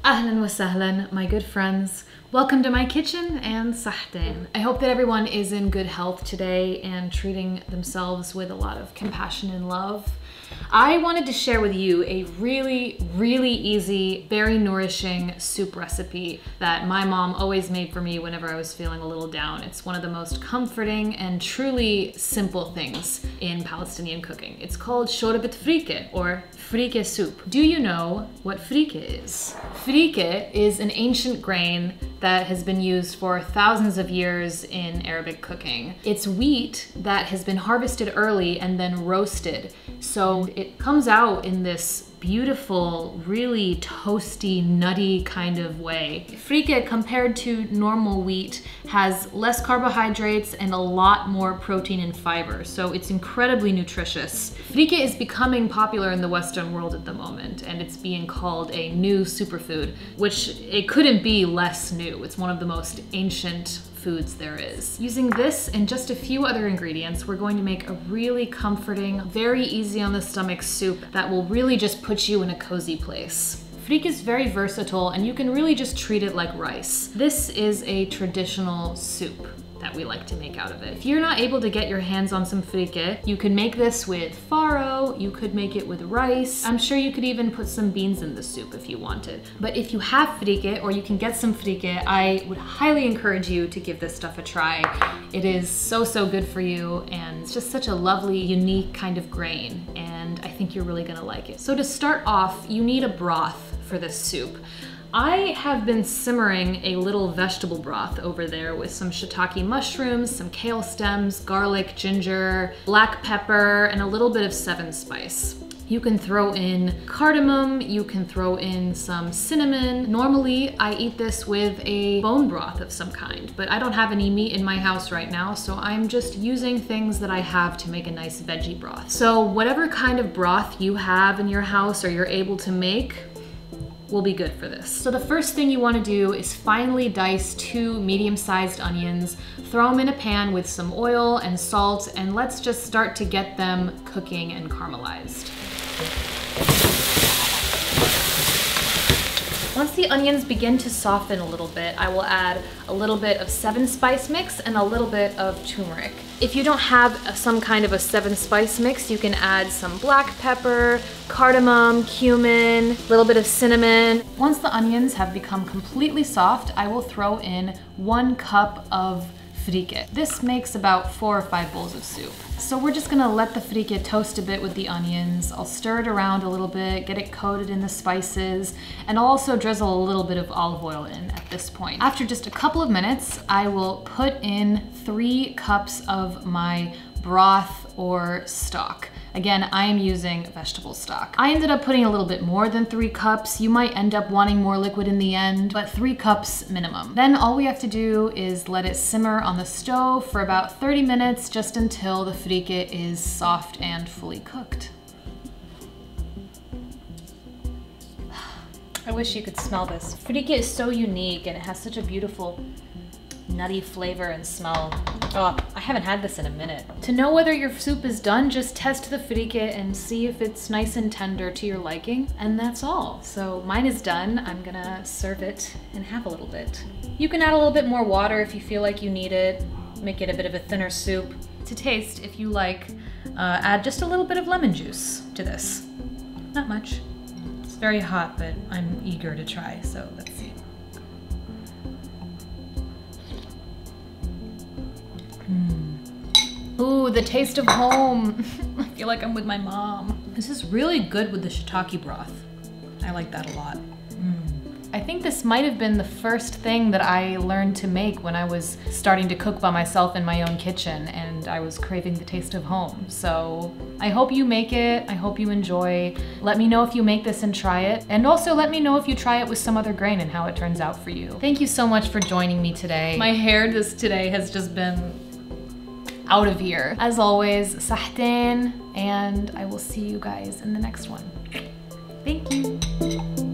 Ahlan wa sahlan, my good friends. Welcome to my kitchen and Sahtein. I hope that everyone is in good health today and treating themselves with a lot of compassion and love. I wanted to share with you a really easy, very nourishing soup recipe that my mom always made for me whenever I was feeling a little down. It's one of the most comforting and truly simple things in Palestinian cooking. It's called shorbet Freekeh, or Freekeh soup. Do you know what Freekeh is? Freekeh is an ancient grain that has been used for thousands of years in Arabic cooking. It's wheat that has been harvested early and then roasted. So it comes out in this beautiful, really toasty, nutty kind of way. Freekeh, compared to normal wheat, has less carbohydrates and a lot more protein and fiber, so it's incredibly nutritious. Freekeh is becoming popular in the Western world at the moment, and it's being called a new superfood, which it couldn't be less new. It's one of the most ancient foods there is. Using this and just a few other ingredients, we're going to make a really comforting, very easy on the stomach soup that will really just put you in a cozy place. Freekeh is very versatile and you can really just treat it like rice. This is a traditional soup that we like to make out of it. If you're not able to get your hands on some freekeh, you can make this with farro, you could make it with rice. I'm sure you could even put some beans in the soup if you wanted. But if you have freekeh or you can get some freekeh, I would highly encourage you to give this stuff a try. It is so good for you, and it's just such a lovely, unique kind of grain, and I think you're really gonna like it. So to start off, you need a broth for this soup. I have been simmering a little vegetable broth over there with some shiitake mushrooms, some kale stems, garlic, ginger, black pepper, and a little bit of 7 spice. You can throw in cardamom, you can throw in some cinnamon. Normally, I eat this with a bone broth of some kind, but I don't have any meat in my house right now, so I'm just using things that I have to make a nice veggie broth. So whatever kind of broth you have in your house or you're able to make, will be good for this. So the first thing you want to do is finely dice 2 medium-sized onions, throw them in a pan with some oil and salt, and let's just start to get them cooking and caramelized. Once the onions begin to soften a little bit, I will add a little bit of 7 spice mix and a little bit of turmeric. If you don't have some kind of a 7 spice mix, you can add some black pepper, cardamom, cumin, a little bit of cinnamon. Once the onions have become completely soft, I will throw in 1 cup of freekeh. This makes about 4 or 5 bowls of soup. So we're just gonna let the freekeh toast a bit with the onions. I'll stir it around a little bit, get it coated in the spices, and I'll also drizzle a little bit of olive oil in at this point. After just a couple of minutes, I will put in 3 cups of my broth or stock. Again, I am using vegetable stock. I ended up putting a little bit more than 3 cups. You might end up wanting more liquid in the end, but 3 cups minimum. Then all we have to do is let it simmer on the stove for about 30 minutes, just until the freekeh is soft and fully cooked. I wish you could smell this. Freekeh is so unique and it has such a beautiful nutty flavor and smell. Oh, I haven't had this in a minute. To know whether your soup is done, just test the freekeh and see if it's nice and tender to your liking, and that's all. So mine is done. I'm gonna serve it and have a little bit. You can add a little bit more water if you feel like you need it, make it a bit of a thinner soup. To taste, if you like, add just a little bit of lemon juice to this. Not much. It's very hot, but I'm eager to try, so let's see. Ooh, the taste of home. I feel like I'm with my mom. This is really good with the shiitake broth. I like that a lot. I think this might have been the first thing that I learned to make when I was starting to cook by myself in my own kitchen, and I was craving the taste of home. So I hope you make it. I hope you enjoy. Let me know if you make this and try it. And also let me know if you try it with some other grain and how it turns out for you. Thank you so much for joining me today. My hair today has just been out of here. As always, Sahtein, and I will see you guys in the next one. Thank you.